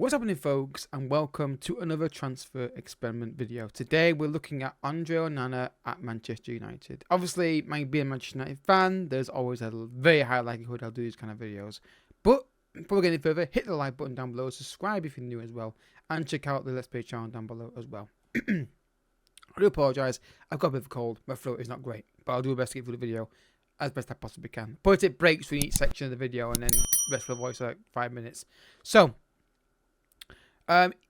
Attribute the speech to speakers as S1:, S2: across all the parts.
S1: What's happening, folks, and welcome to another transfer experiment video. Today we're looking at Andre Onana at Manchester United. Obviously, being a Manchester United fan, there's always a very high likelihood I'll do these kind of videos. But before we get any further, hit the like button down below, subscribe if you're new as well, and check out the Let's Play channel down below as well. I do apologise, I've got a bit of a cold, my throat is not great, but I'll do my best to get through the video as best I possibly can. But it breaks for each section of the video, and then the rest of the voice like 5 minutes. So,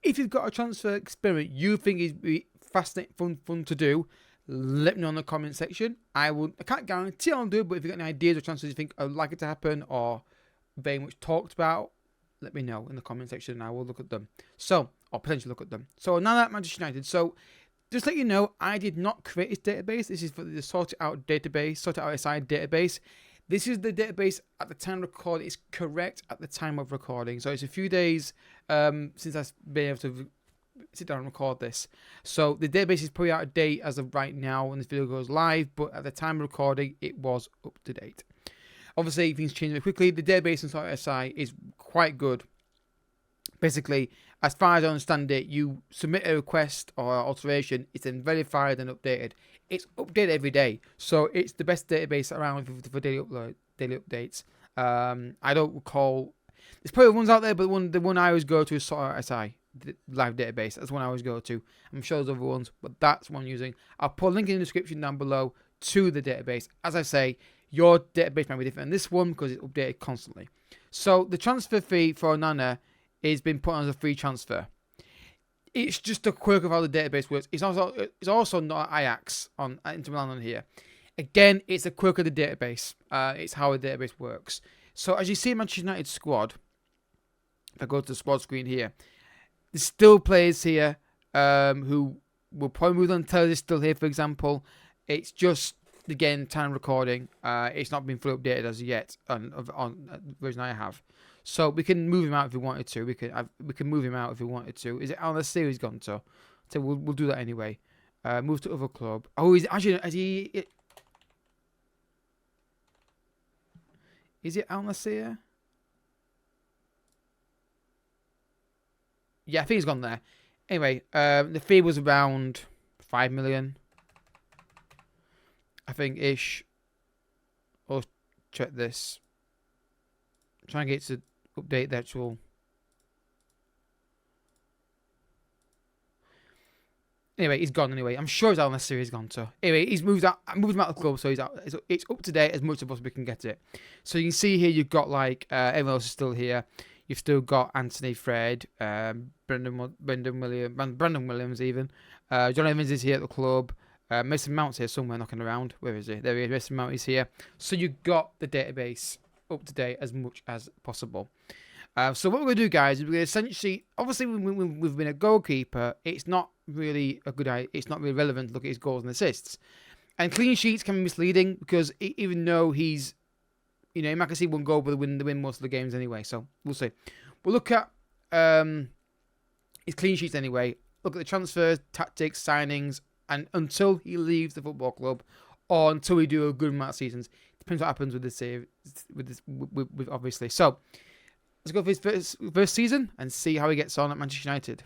S1: if you've got a transfer experiment you think is fascinating, fun to do, let me know in the comment section. I can't guarantee I'll do it, but if you've got any ideas or transfers you think I'd like it to happen or very much talked about, let me know in the comment section and I will look at them. So, or potentially look at them. So, now that Manchester United. So, just to let you know, I did not create this database. This is for the sorted out database, sorted out SI database. This is the database at the time of recording. It's correct at the time of recording. So it's a few days since I've been able to sit down and record this. So the database is probably out of date as of right now when this video goes live. But at the time of recording, it was up to date. Obviously, things change very quickly. The database in Sorted SI is quite good. Basically, as far as I understand it, you submit a request or alteration, it's then verified and updated. It's updated every day, so it's the best database around for daily updates. I don't recall. There's probably ones out there, but the one I always go to is Sorted SI, the live database. That's the one I always go to. I'm sure there's other ones, but that's one I'm using. I'll put a link in the description down below to the database. As I say, your database might be different than this one because it's updated constantly. So the transfer fee for Onana is been put on as a free transfer. It's just a quirk of how the database works. It's also not Ajax on Inter Milan on here. Again, it's a quirk of the database. It's how the database works. So as you see in Manchester United squad, if I go to the squad screen here, there's still players here who will probably move on until they're still here, for example. It's just, again, time recording. It's not been fully updated as yet on the version I have. So we can move him out if we wanted to. We can move him out if we wanted to. Is it Al Nassr he's gone to? So we'll do that anyway. Move to other club. Oh, is it Al Nassr? Yeah, I think he's gone there. Anyway, the fee was around 5 million. I think ish. I'll check this. Try and get to update the actual. Anyway, he's gone anyway. I'm sure it's Al Nassr he's gone to. Anyway, he's moved out. I moved him out of the club, so he's out. It's up to date as much as possibly can get it. So you can see here you've got like everyone else is still here. You've still got Anthony, Fred, Brandon Williams even. John Evans is here at the club. Mason Mount's here somewhere knocking around. Where is he? There he is. Mason Mount is here. So you've got the database up to date as much as possible. So what we're going to do, guys, is we're going to essentially, obviously we've been a goalkeeper, it's not really a good idea, it's not really relevant to look at his goals and assists. And clean sheets can be misleading because even though he's, you know, he might see one goal, but they win most of the games anyway. So we'll see. We'll look at his clean sheets anyway. Look at the transfers, tactics, signings, and until he leaves the football club, or until we do a good amount of seasons. Depends what happens with this save, with obviously. So let's go for his first season and see how he gets on at Manchester United.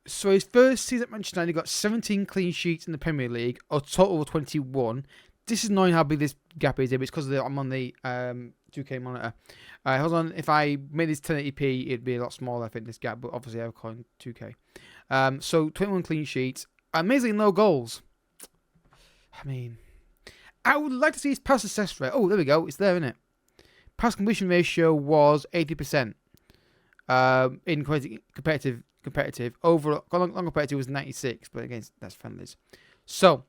S1: So his first season at Manchester United, he got 17 clean sheets in the Premier League, a total of 21. This is knowing how big this gap is. It's because I'm on the 2K monitor. Hold on, if I made this 1080p, it'd be a lot smaller, I think, this gap, but obviously I'm calling 2K. So 21 clean sheets, amazingly no goals. I mean, I would like to see his pass success rate. Oh, there we go. It's there, isn't it? Pass completion ratio was 80%. In competitive. Overall, long competitive was 96, but again, that's friendlies. So,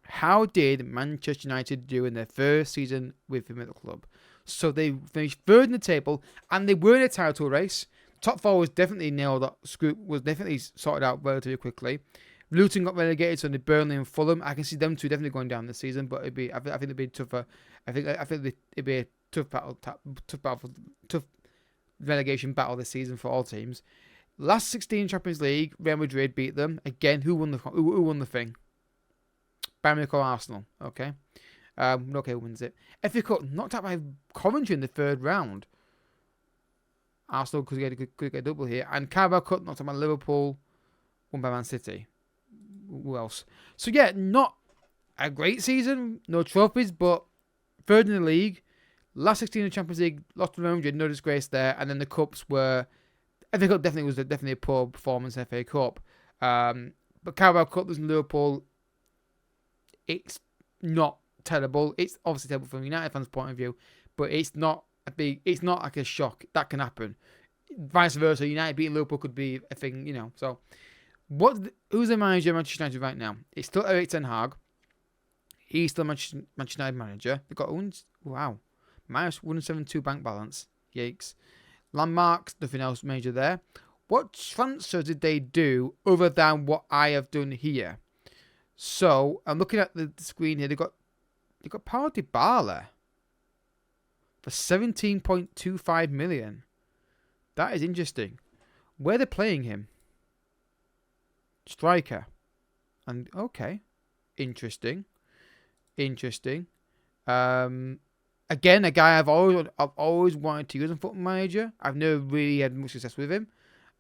S1: how did Manchester United do in their first season with him at the club? So they finished third in the table, and they were in a title race. Top four was definitely nailed up. Scoop was definitely sorted out relatively quickly. Luton got relegated, so Burnley and Fulham. I can see them two definitely going down this season, but I think it'd be tougher. I think it'd be a tough relegation battle this season for all teams. Last 16 Champions League, Real Madrid beat them again. Who won the thing? Bayern Munich or Arsenal? Okay, okay, who wins it? FA Cup knocked out by Coventry in the third round. Arsenal could get a double here. And Carabao Cup knocked out by Liverpool, won by Man City. Who else? So yeah, not a great season, no trophies, but third in the league. Last 16 in the Champions League, lost to Real Madrid, no disgrace there. And then the Cups were... FA Cup was definitely a poor performance, FA Cup. But Carabao Cup, losing Liverpool, it's not terrible. It's obviously terrible from a United fans' point of view, but it's not like a shock. That can happen. Vice versa, United beating Liverpool could be a thing, So, who's the manager of Manchester United right now? It's still Erik ten Hag. He's still Manchester United manager. They've got minus 172 bank balance. Yikes. Landmarks, nothing else major there. What transfers did they do other than what I have done here? So I'm looking at the screen here. They got Paulo Dybala for 17.25 million. That is interesting. Where are they playing him? Striker. And okay, interesting. Again, a guy I've always wanted to use in Football Manager. I've never really had much success with him.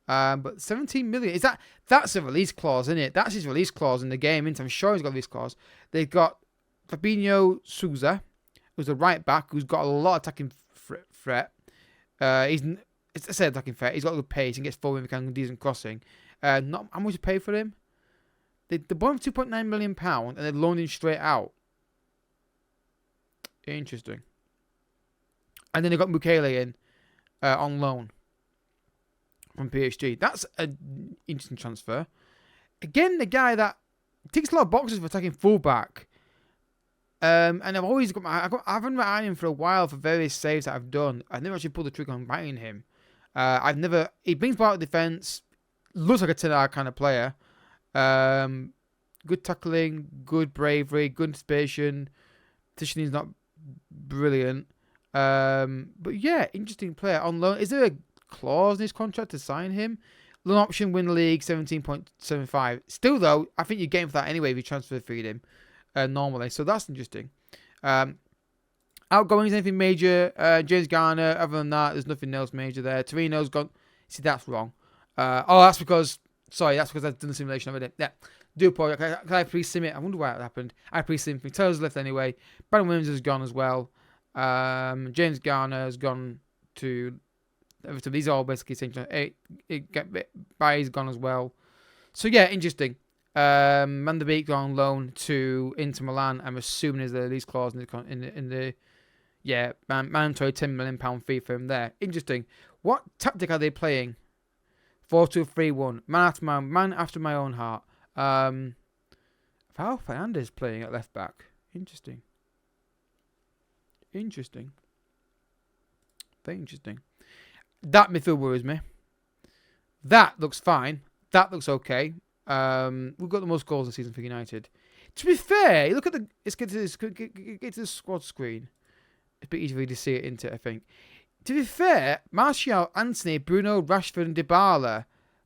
S1: But 17 million, that's a release clause, isn't it? That's his release clause in the game, isn't it? I'm sure he's got a release clause. They've got Fabinho Souza, who's a right back, who's got a lot of attacking threat. It's attacking threat. He's got good pace and gets forward and can decent crossing. Not how much to pay for him? They bought him £2.9 million and they loaned him straight out. Interesting. And then they got Mukele in on loan from PSG. That's an interesting transfer. Again, the guy that ticks a lot of boxes for attacking fullback. And I've always I've been eyeing him for a while for various saves that I've done. I've never actually pulled the trigger on buying him. He brings part of defense. Looks like a 10-hour kind of player. Good tackling, good bravery, good anticipation. Positioning's not brilliant. But yeah, interesting player on loan. Is there a clause in his contract to sign him? Loan option, win the league, 17.75. Still though, I think you're getting for that anyway if you transfer feed him normally. So that's interesting. Outgoings, anything major? James Garner. Other than that, there's nothing else major there. Torino's gone. See, that's wrong. That's because I've done the simulation of it. Yeah. Do apologize. Can I pre-sim it? I wonder why that happened. I pre-sim it. Taylor's left anyway. Brandon Williams has gone as well. James Garner has gone to Everton. These are all basically same. Baye's gone as well. So yeah, interesting. Van der Beek on loan to Inter Milan. I'm assuming there's a release clause in the mandatory £10 million fee for him there. Interesting. What tactic are they playing? 4-2-3-1. Man after my own heart. Val Fernandez playing at left back. Interesting. Very interesting. That midfield worries me. That looks fine. That looks okay. We've got the most goals this season for United. To be fair, look at let's get to the squad screen. It's a bit easier to see it into it, I think. To be fair, Martial, Anthony, Bruno, Rashford and Dybala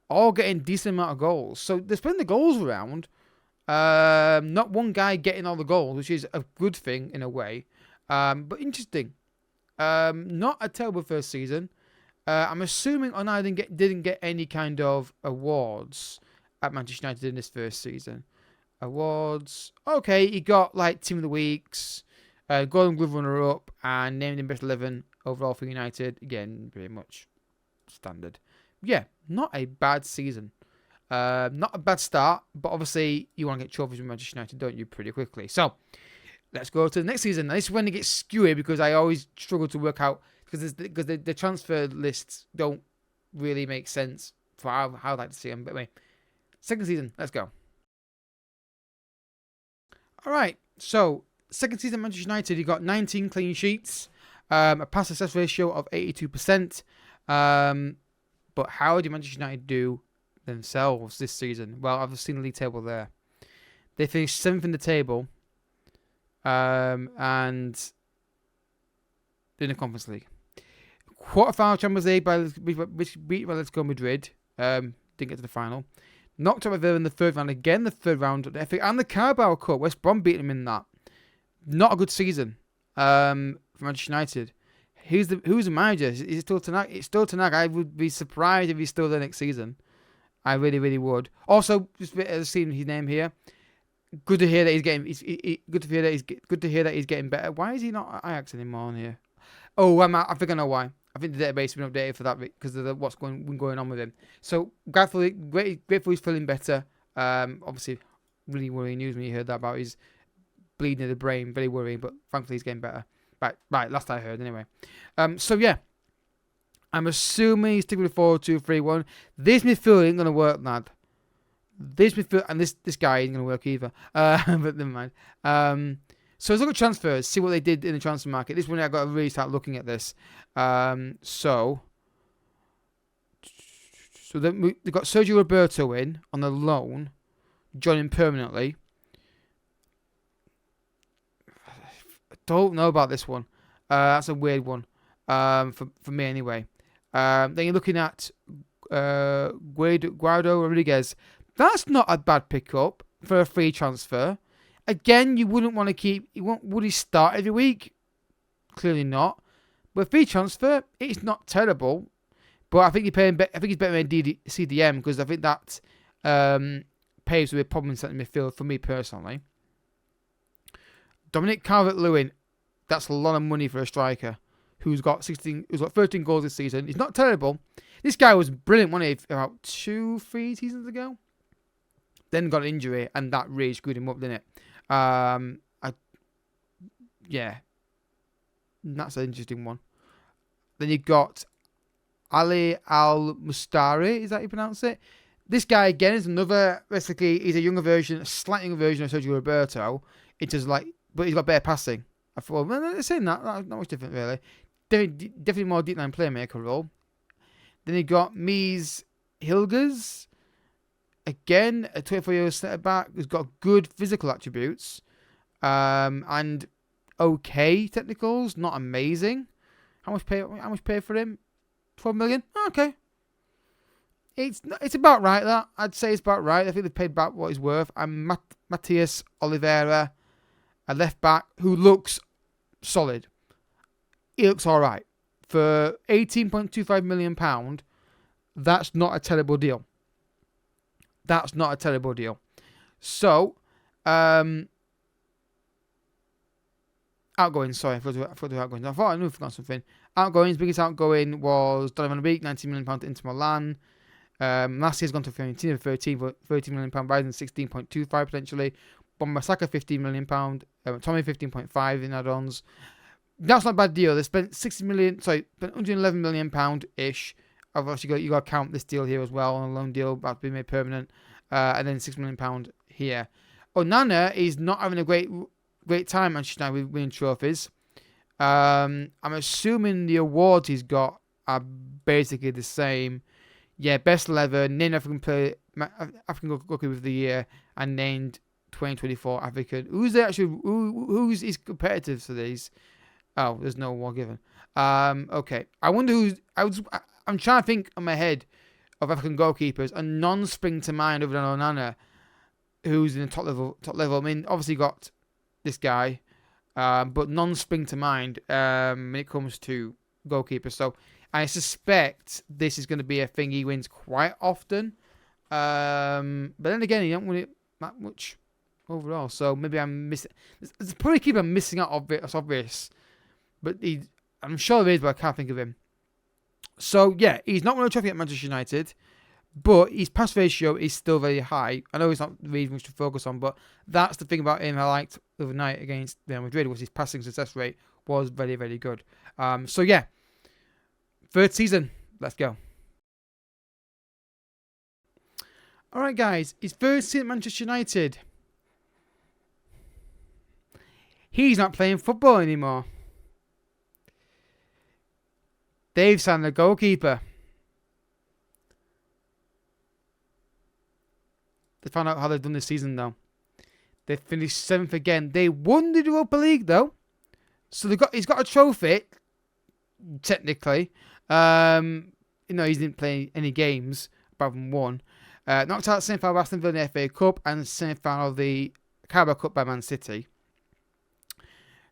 S1: all getting decent amount of goals. So they're spreading the goals around. Not one guy getting all the goals, which is a good thing in a way. But interesting. Not a terrible first season. I'm assuming Onana didn't get any kind of awards at Manchester United in this first season. Awards. Okay, he got like Team of the Weeks, Golden Glove runner-up, and named in Best 11 overall for United. Again, pretty much standard. Yeah, not a bad season. Not a bad start, but obviously you want to get trophies with Manchester United, don't you, pretty quickly. So, let's go to the next season. Now, this is when it gets skewy because I always struggle to work out because the transfer lists don't really make sense for how I'd like to see them. But anyway, second season, let's go. All right, so second season Manchester United, you got 19 clean sheets, a pass success ratio of 82%. But how did Manchester United do themselves this season? Well, I've seen the league table there. They finished 7th in the table, and in the Conference League. Quarterfinal Champions League which beat Atletico Madrid. Didn't get to the final. Knocked out by Villa in the third round. Again, the third round of the FA and the Carabao Cup. West Brom beat them in that. Not a good season for Manchester United. who's the manager? Is it still Tanaka? It's still Tanaka. I would be surprised if he's still there next season. I really would. Also, just seeing his name here. Good to hear that he's getting. Good to hear that he's getting better. Why is he not at Ajax anymore on here? Oh, I think I know why. I think the database has been updated for that because of what's going on with him. So grateful he's feeling better. Obviously, really worrying news when you heard that about his bleeding of the brain. Very worrying, but thankfully he's getting better. Right. Last I heard, anyway. So yeah, I'm assuming he's sticking with 4-2-3-1. This midfield ain't gonna work, lad. This midfield and this guy ain't gonna work either. But never mind. So let's look at transfers. See what they did in the transfer market. This is when I got to really start looking at this. So then they've got Sergio Roberto in on the loan, joining permanently. Don't know about this one. That's a weird one for me anyway. Then you're looking at Guado Rodriguez. That's not a bad pickup for a free transfer. Again, you wouldn't want to keep. Would he start every week? Clearly not. But free transfer, it's not terrible. But I think I think he's better than CDM because I think that paves with a problem in centre midfield for me personally. Dominic Calvert-Lewin, that's a lot of money for a striker who's got 13 goals this season. He's not terrible. This guy was brilliant, wasn't he, about 2-3 seasons ago? Then got an injury, and that really screwed him up, didn't it? Yeah. That's an interesting one. Then you've got Ali Al-Mustari, is that how you pronounce it? This guy, again, is another, basically, he's a slightly younger version of Sergio Roberto. It's just like, but he's got better passing. I thought, well, they're saying that, not much different, really. Definitely more deep line playmaker role. Then you got Mies Hilgers. Again, a 24-year-old centre back who's got good physical attributes. And okay technicals, not amazing. How much pay for him? 12 million? Okay. It's about right, that. I'd say it's about right. I think they've paid back what he's worth. And Matias Oliveira, a left back who looks solid. He looks alright. For £18.25 million, that's not a terrible deal. That's not a terrible deal. So, outgoing, sorry, I forgot to do outgoing. I thought I knew I forgot something. Outgoings, biggest outgoing was Donovan Beek, £19 million to Inter Milan. Last year's gone to Fiorentina for £13 million, Ryzen 16.25 potentially. Bombasaka £15 million, Tommy £15.5 in add-ons. That's not a bad deal. They spent £111 million ish. Obviously, you got to count this deal here as well on a loan deal about to be made permanent, and then £6 million here. Onana is not having a great time Manchester United with winning trophies. I'm assuming the awards he's got are basically the same. Yeah, best 11, named African Goalkeeper of the Year, and named 2024 African. Who's his competitors for these? Oh, there's no award given. Okay. I wonder I'm trying to think on my head of African goalkeepers, and none spring to mind other than Onana, who's in the top level. I mean, obviously got this guy, but none spring to mind when it comes to goalkeepers. So I suspect this is going to be a thing he wins quite often. But then again, he don't win it that much overall. So maybe I'm missing. There's probably a keeper I'm missing out of it. That's obvious. But I'm sure there is, but I can't think of him. So yeah, he's not won a trophy at Manchester United, but his pass ratio is still very high. I know it's not really much to focus on, but that's the thing about him I liked the other night against Real Madrid, was his passing success rate was very, very good. So yeah, third season, let's go. All right, guys, his first season at Manchester United. He's not playing football anymore. They've signed a goalkeeper. They found out how they've done this season, though. They finished 7th again. They won the Europa League, though. So he's got a trophy, technically. He didn't play any games, apart from one. Knocked out semi-final of Aston Villa in the FA Cup and semi-final of the Carabao Cup by Man City.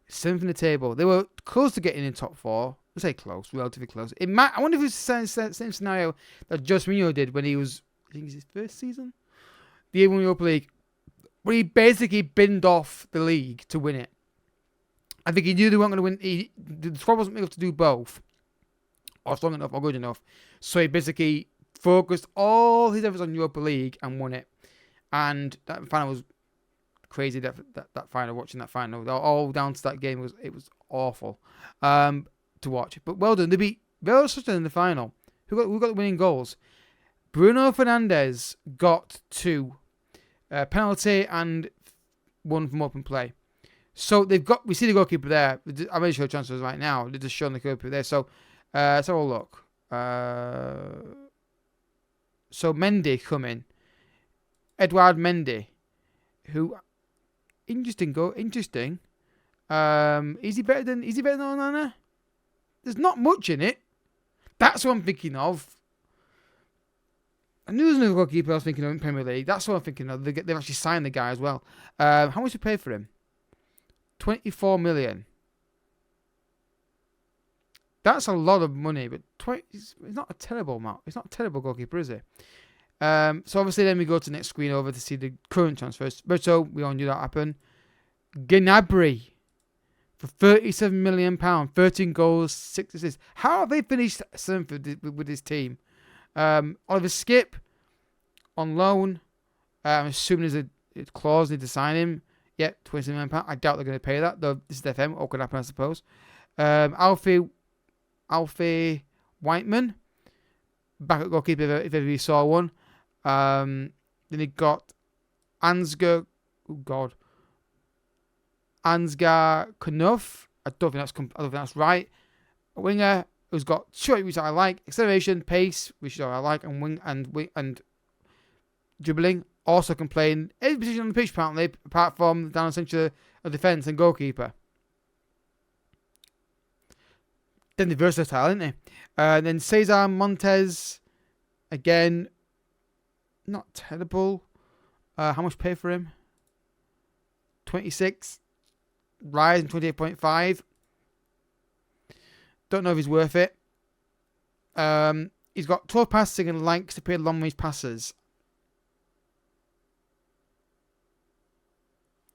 S1: 7th in the table. They were close to getting in top 4. Let's say close, relatively close. It might. I wonder if it's the same scenario that Jose Mourinho did when he was, I think it's his first season, the A1 Europa League, where he basically binned off the league to win it. I think he knew they weren't going to win. The squad wasn't able to do both, or strong enough, or good enough. So he basically focused all his efforts on Europa League and won it. And that final was crazy. That final, watching that final, all down to that game, it was awful to watch. But well done. They beat Villarreal in the final. Who got the winning goals? Bruno Fernandes got 2 penalty and 1 from open play. So we see the goalkeeper there. I'm going to show transfers right now. They're just showing the goalkeeper there. So let's have a look. So Mendy coming. Edouard Mendy, who interesting. Is he better than Onana? There's not much in it. That's what I'm thinking of. I knew there was another goalkeeper I was thinking of in Premier League. That's what I'm thinking of. They've actually signed the guy as well. How much did we pay for him? 24 million. That's a lot of money, but it's not a terrible amount. It's not a terrible goalkeeper, is it? So obviously then we go to the next screen over to see the current transfers. So we all knew that happened. Gnabry for £37 million, 13 goals, 6 assists. How have they finished 7th with this team? Oliver Skip on loan. I'm assuming there's a clause need to sign him. Yep, £27 million. I doubt they're going to pay that, though this is FM. What could happen, I suppose. Alfie Whiteman, backup goalkeeper if ever you saw one. Then he got Ansgar Knuf. I don't think that's right. A winger who's got short, which I like, acceleration, pace, which I like, and wing and dribbling. Also can play in any position on the pitch apparently, apart from down the centre of defence and goalkeeper. Then they're versatile, aren't they? Then Cesar Montes, again, not terrible. How much pay for him? 26. Ryzen 28.5. Don't know if he's worth it. He's got 12 passing and likes to play long range passes.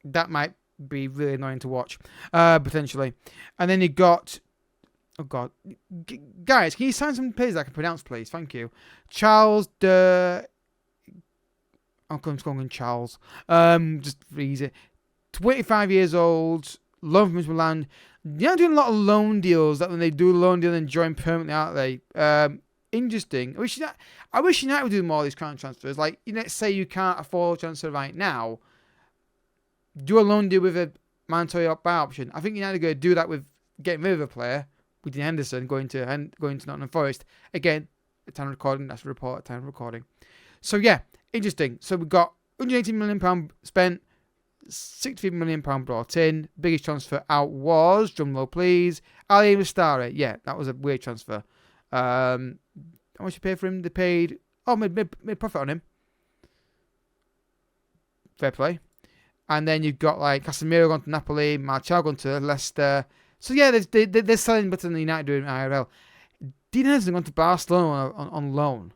S1: That might be really annoying to watch, potentially. And then you got, oh god, guys, can you sign some players that I can pronounce, please? Thank you. Charles de, I'm calling Charles. Just easy. 25 years old, loan from Milan. They're not doing a lot of loan deals. That when they do a loan deal and join permanently, aren't they? Interesting. I wish United would do more of these kind of transfers. Like, let's say you can't afford a transfer right now. Do a loan deal with a mandatory opt-out option. I think United are going to do that with getting rid of a player, with Dean Henderson going to Nottingham Forest. Again, at time of recording, that's a report at time of recording. So yeah, interesting. So we've got £180 million spent, £63 million brought in. Biggest transfer out was, drumroll please, Ali Mustari. Yeah, that was a weird transfer. How much you pay for him? They paid, made profit on him. Fair play. And then you've got like Casemiro gone to Napoli, Martial gone to Leicester. So yeah, they're selling better than United doing IRL. Dean Henderson gone to Barcelona on loan.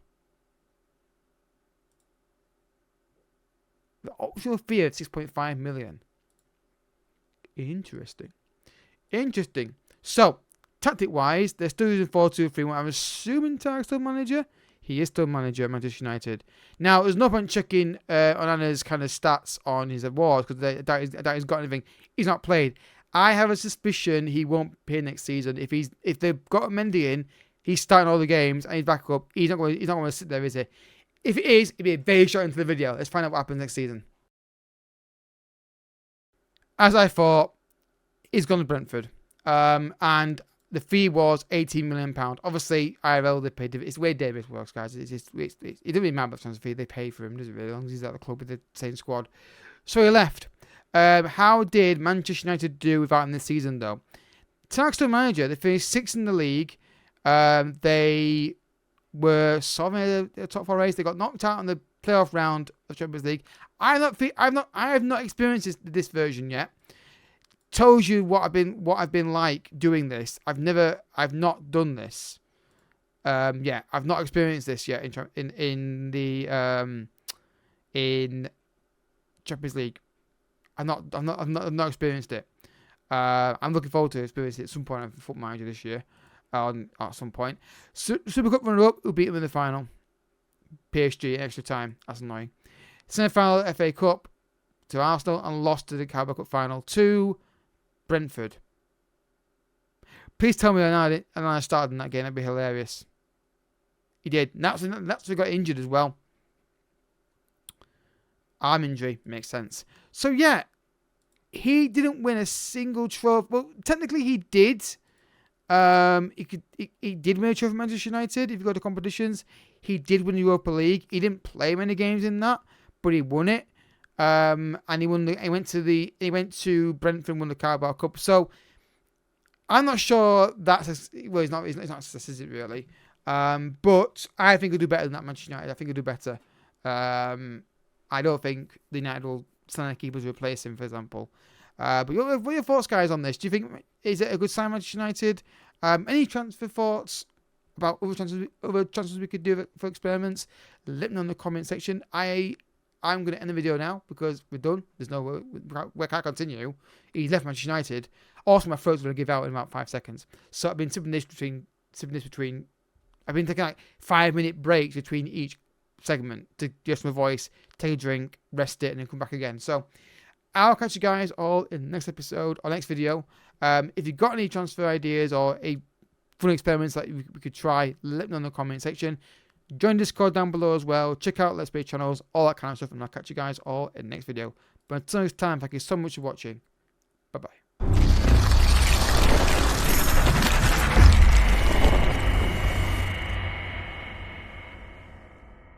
S1: The optional fee of 6.5 million. Interesting. So, tactic wise, they're still using 4-2-3-1. I'm assuming Tark's still manager. He is still manager at Manchester United. Now, there's no point checking Onana's kind of stats on his awards because that he's got anything. He's not played. I have a suspicion he won't play next season. If they've got Mendy in, he's starting all the games and he's back up. He's not going to sit there, is he? If it is, it'd be a very short into the video. Let's find out what happens next season. As I thought, he's gone to Brentford, and the fee was £18 million. Obviously, IRL, they paid. It's the way Davis works, guys. It doesn't really matter about transfer fee. They pay for him, does it really? As long as he's at the club with the same squad. So he left. How did Manchester United do without him this season, though? Tark's still manager. They finished 6th in the league. They were sort of in the top 4 race. They got knocked out in the playoff round of Champions League. I have not experienced this version yet. tells you what I've been like doing this. I've not done this. I've not experienced this yet in Champions League. I've not experienced it. I'm looking forward to experiencing it at some point in Foot Manager this year. At some point, Super Cup runner-up who beat them in the final. PSG in extra time. That's annoying. Semi-final FA Cup to Arsenal and lost to the Carabao Cup final to Brentford. Please tell me Onana started in that game. That'd be hilarious. He did. That's got injured as well. Arm injury makes sense. So yeah, he didn't win a single trophy. Well, technically he did. He did win a trophy for Manchester United. If you go to competitions, he did win the Europa League. He didn't play many games in that, but he won it. And he went to Brentford and won the Carabao Cup. So I'm not sure that's he's not a success, is it really? But I think he'll do better than that Manchester United. I think he'll do better. I don't think the United will sign a keeper to replace him, for example. But what are your thoughts, guys, on this? Do you think is it a good sign, Manchester United? Any transfer thoughts about other transfers we could do for experiments? Let me know in the comment section. I'm going to end the video now because we're done. There's no we can't continue. He's left Manchester United. Also, my throat's going to give out in about 5 seconds. So I've been sipping this between. I've been taking like 5-minute breaks between each segment to adjust my voice, take a drink, rest it, and then come back again. So I'll catch you guys all in the next episode or next video. If you've got any transfer ideas or fun experiments that we could try, let me know in the comment section. Join Discord down below as well. Check out Let's Play channels, all that kind of stuff, and I'll catch you guys all in the next video. But until next time, thank you so much for watching. Bye bye.